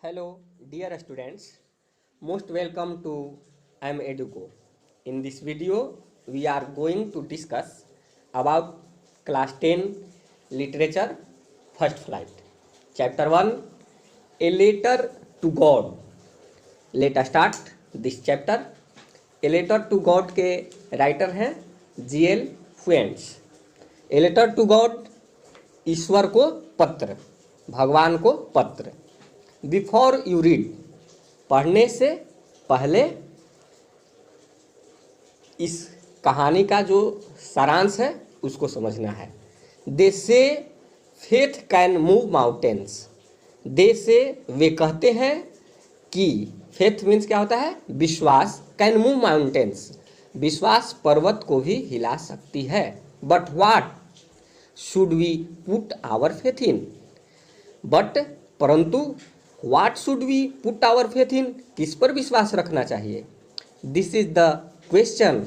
Hello, dear students. Most welcome to I'm Educo. In this video, we are going to discuss about class 10 literature first flight. Chapter 1, A Letter to God. Let us start this chapter. A Letter to God के writer हैं G.L. फ्वेंट्स. A Letter to God ईश्वर को पत्र, भगवान को पत्र. Before you read, पढ़ने से पहले इस कहानी का जो सारांश है उसको समझना है. दे से फेथ कैन मूव माउंटेन्स. दे से वे कहते हैं कि फेथ मीन्स क्या होता है? विश्वास. कैन मूव माउंटेन्स, विश्वास पर्वत को भी हिला सकती है. But what should we put our faith in. But परंतु What should we put our faith in? किस पर विश्वास रखना चाहिए? This is the question.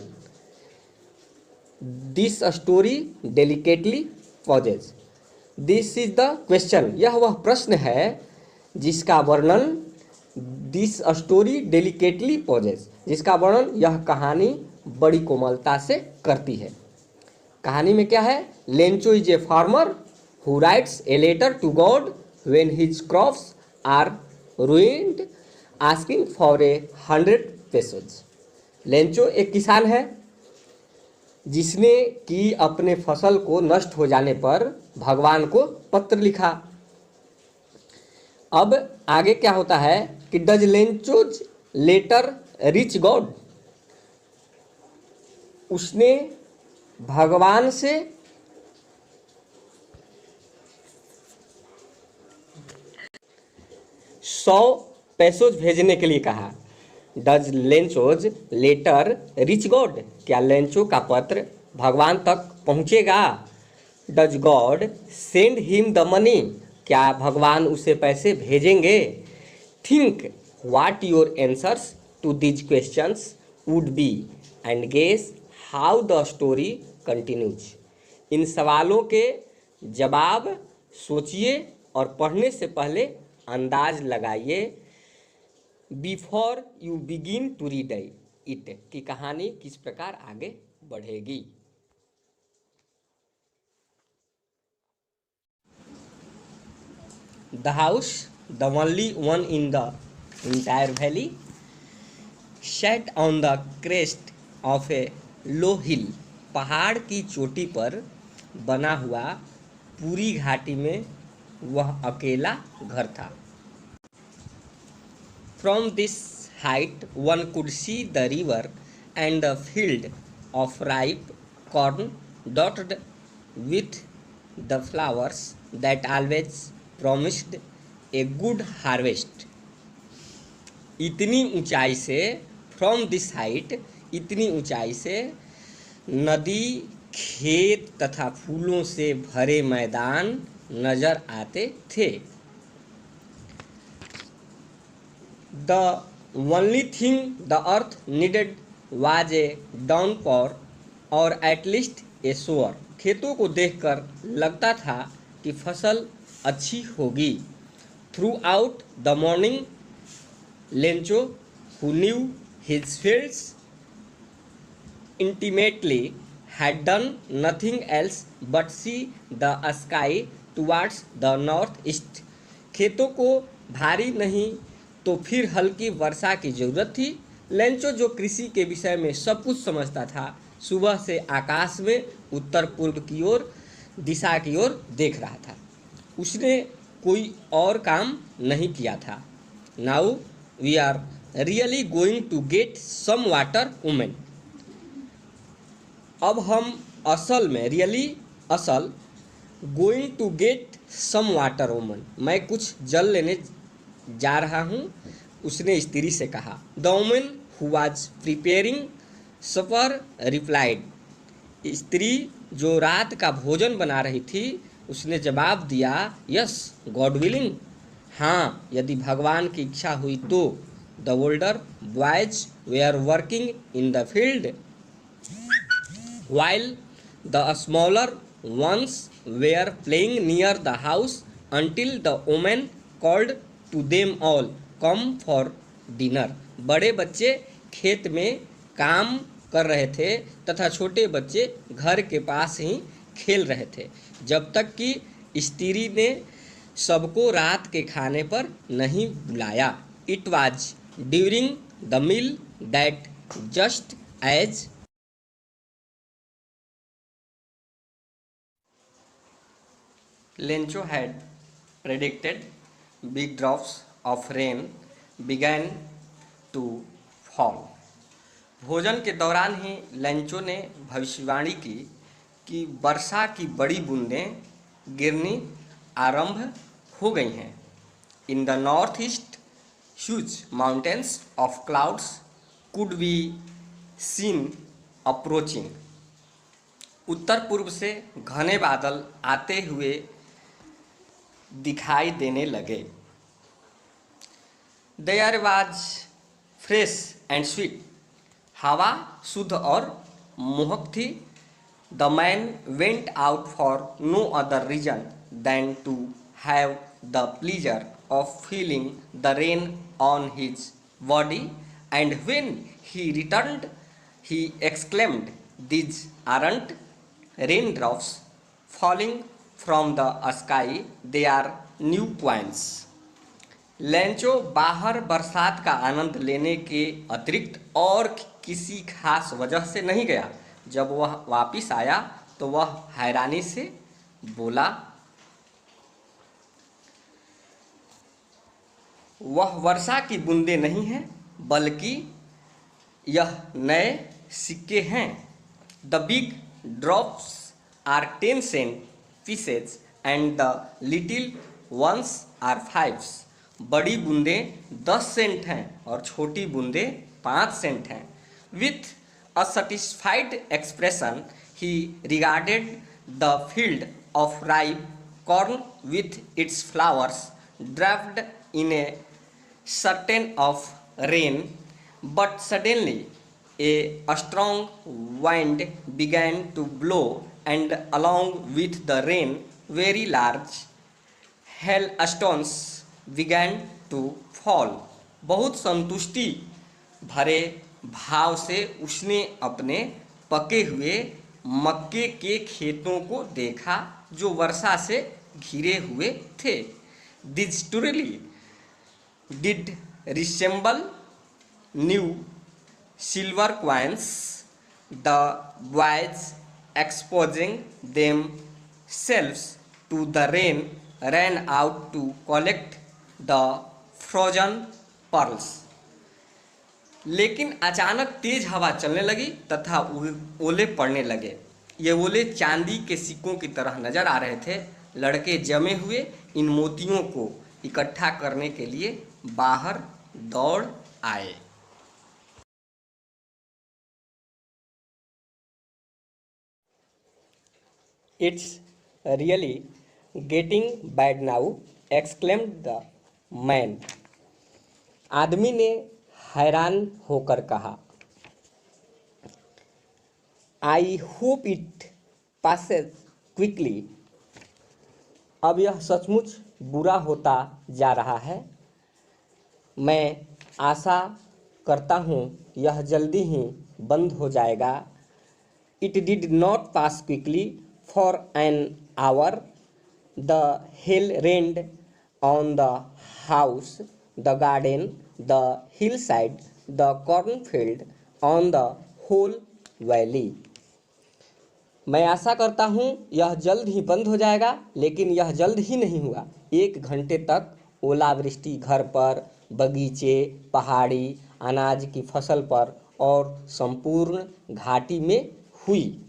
This story delicately poses. This is the question. यह वह प्रश्न है जिसका वर्णन This story delicately poses. जिसका वर्णन यह कहानी बड़ी कोमलता से करती है. कहानी में क्या है? Lencho is a farmer who writes a letter to God when his crops are ruined, asking for 100 pesos. Lencho एक किसान है जिसने कि अपने फसल को नष्ट हो जाने पर भगवान को पत्र लिखा. अब आगे क्या होता है कि does Lencho's letter reach God. उसने भगवान से 100 पैसोज भेजने के लिए कहा. Does Lencho's letter reach God, क्या लेंचो का पत्र भगवान तक पहुंचेगा? Does God send him the money, क्या भगवान उसे पैसे भेजेंगे? Think what your answers to these questions would be and guess how the story continues. इन सवालों के जवाब सोचिए और पढ़ने से पहले अंदाज लगाइए. Before you begin to read it, की कहानी किस प्रकार आगे बढ़ेगी. The house, the only one in the entire valley, set on the crest of a low hill. पहाड़ की चोटी पर बना हुआ पूरी घाटी में वह अकेला घर था. From this height one could see the river and the field of ripe corn dotted with the flowers that always promised a good harvest. इतनी ऊंचाई से, फ्रॉम दिस हाइट, इतनी ऊंचाई से नदी, खेत तथा फूलों से भरे मैदान नजर आते थे. The only thing the earth needed was a downpour और एटलीस्ट ए शोअर. खेतों को देखकर लगता था कि फसल अच्छी होगी. Through out the morning Lencho, who knew his fields intimately, had done nothing else but see the sky towards the north east. खेतों को भारी नहीं तो फिर हल्की वर्षा की जरूरत थी. लेंचो जो कृषि के विषय में सब कुछ समझता था, सुबह से आकाश में उत्तर पूर्व की ओर, दिशा की ओर देख रहा था. उसने कोई और काम नहीं किया था. Now we are really going to get some water women. अब हम असल में, रियली असल, going to get some water woman, मैं कुछ जल लेने जा रहा हूँ, उसने स्त्री से कहा. The woman who was preparing supper replied. स्त्री जो रात का भोजन बना रही थी उसने जवाब दिया, यस गॉड विलिंग, हाँ यदि भगवान की इच्छा हुई तो. The older boys were working in the field while the smaller ones were playing near the house until the woman called to them all come for dinner. बड़े बच्चे खेत में काम कर रहे थे तथा छोटे बच्चे घर के पास ही खेल रहे थे, जब तक कि स्त्री ने सबको रात के खाने पर नहीं बुलाया। It was during the meal that just as Lencho had predicted, big drops of rain began to fall. भोजन के दौरान ही लेंचो ने भविष्यवाणी की कि वर्षा की बड़ी बूंदें गिरनी आरंभ हो गई हैं। In the north east huge mountains of clouds could be seen approaching. उत्तर पूर्व से घने बादल आते हुए दिखाई देने लगे। There was fresh and sweet. हवा शुद्ध और मोहक थी। The man went out for no other reason than to have the pleasure of feeling the rain on his body and when he returned he exclaimed, these aren't raindrops falling from the sky, they are new coins. Lencho बाहर बरसात का आनंद लेने के अतिरिक्त और किसी खास वजह से नहीं गया। जब वह वापिस आया तो वह हैरानी से बोला, वह वर्षा की बूंदें नहीं हैं बल्कि यह नए सिक्के हैं। The big drops are 10 cent pieces and the little ones are 5s. बड़ी बूंदें 10 सेंट हैं और छोटी बूंदें 5 सेंट हैं। With a satisfied expression he regarded the field of ripe corn with its flowers draped in a curtain of rain, but suddenly a strong wind began to blow and along with the rain very large hailstones began to fall. बहुत संतुष्टि भरे भाव से उसने अपने पके हुए मक्के के खेतों को देखा जो वर्षा से घिरे हुए थे। These truly did resemble new silver coins. The boys exposing themselves to the rain ran out to collect the frozen pearls. लेकिन अचानक तेज हवा चलने लगी तथा ओले पड़ने लगे। ये ओले चांदी के सिक्कों की तरह नजर आ रहे थे। लड़के जमे हुए इन मोतियों को इकट्ठा करने के लिए बाहर दौड़ आए। It's really getting bad now, exclaimed the man. आदमी ने हैरान होकर कहा, I hope it passes quickly. अब यह सचमुच बुरा होता जा रहा है। मैं आशा करता हूँ यह जल्दी ही बंद हो जाएगा। It did not pass quickly. For an hour the hail rained on the house, the garden, the hillside, the cornfield, on the whole valley. मैं आशा करता हूँ यह जल्द ही बंद हो जाएगा, लेकिन यह जल्द ही नहीं हुआ। 1 घंटे तक ओलावृष्टि घर पर, बगीचे, पहाड़ी, अनाज की फसल पर और संपूर्ण घाटी में हुई।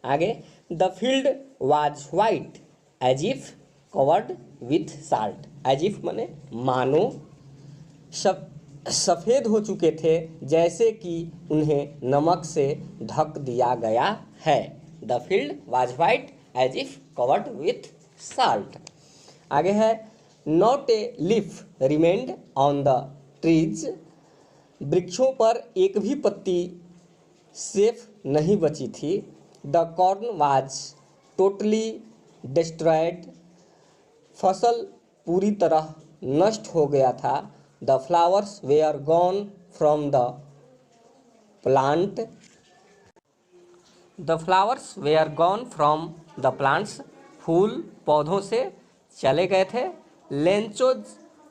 आगे, the field was white as if covered with salt. As if माने मानो सफ़ेद हो चुके थे जैसे कि उन्हें नमक से ढक दिया गया है। The field was white as if covered with salt. आगे है, not a leaf remained on the trees. वृक्षों पर एक भी पत्ती सेफ नहीं बची थी। The corn was totally destroyed. फसल पूरी तरह नष्ट हो गया था। The flowers were gone from the plant. The flowers were gone from the plants. फूल पौधों से चले गए थे। Lencho's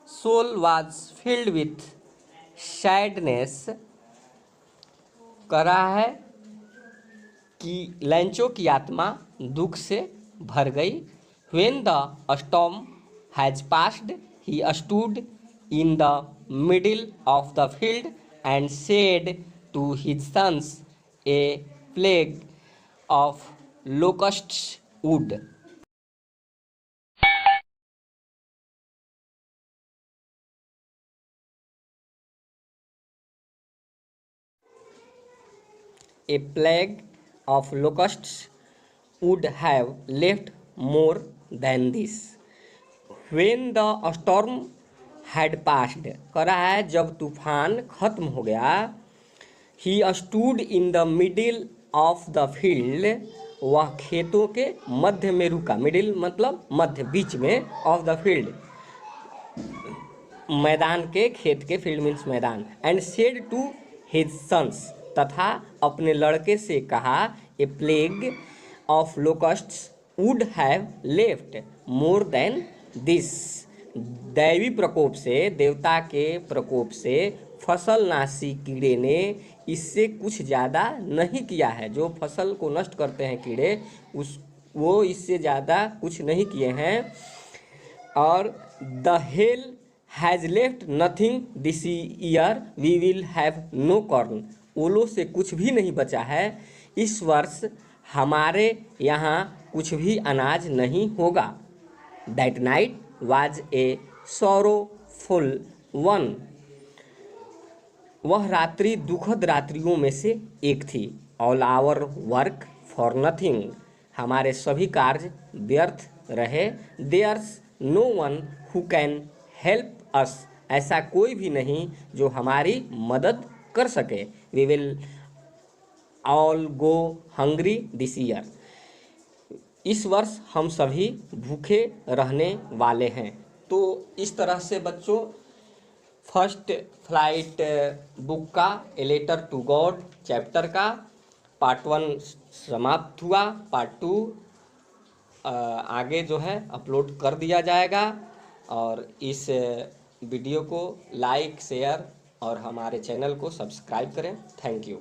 soul was filled with sadness. कह रहा है कि लेंचो की आत्मा दुख से भर गई। When the storm has passed he stood in the middle of the field and said to his sons a plague of locusts would. A plague of locusts would have left more than this. When the storm had passed, कह रहा है जब तूफान खत्म हो गया, he stood in the middle of the field, वह खेतों के मध्य में रुका। मिडिल मतलब मध्य, बीच में, ऑफ द फील्ड मैदान के, खेत के, फील्ड मीन्स मैदान। And said to his sons, तथा अपने लड़के से कहा, a plague of locusts would have left more than this. दैवी प्रकोप से, देवता के प्रकोप से फसल नाशी कीड़े ने इससे कुछ ज़्यादा नहीं किया है। जो फसल को नष्ट करते हैं कीड़े, वो इससे ज़्यादा कुछ नहीं किए हैं। और the hail has left nothing this year, we will have no corn. ओलों से कुछ भी नहीं बचा है, इस वर्ष हमारे यहाँ कुछ भी अनाज नहीं होगा। That night was a sorrowful one. वह रात्रि दुखद रात्रियों में से एक थी। All our work for nothing, हमारे सभी कार्य व्यर्थ रहे। There's no one who can help us, ऐसा कोई भी नहीं जो हमारी मदद कर सके। We will all go hungry this year, इस वर्ष हम सभी भूखे रहने वाले हैं। तो इस तरह से बच्चों फर्स्ट फ्लाइट बुक का a letter to God chapter का पार्ट 1 समाप्त हुआ। पार्ट 2 आगे जो है अपलोड कर दिया जाएगा। और इस वीडियो को लाइक, शेयर और हमारे चैनल को सब्सक्राइब करें। Thank you.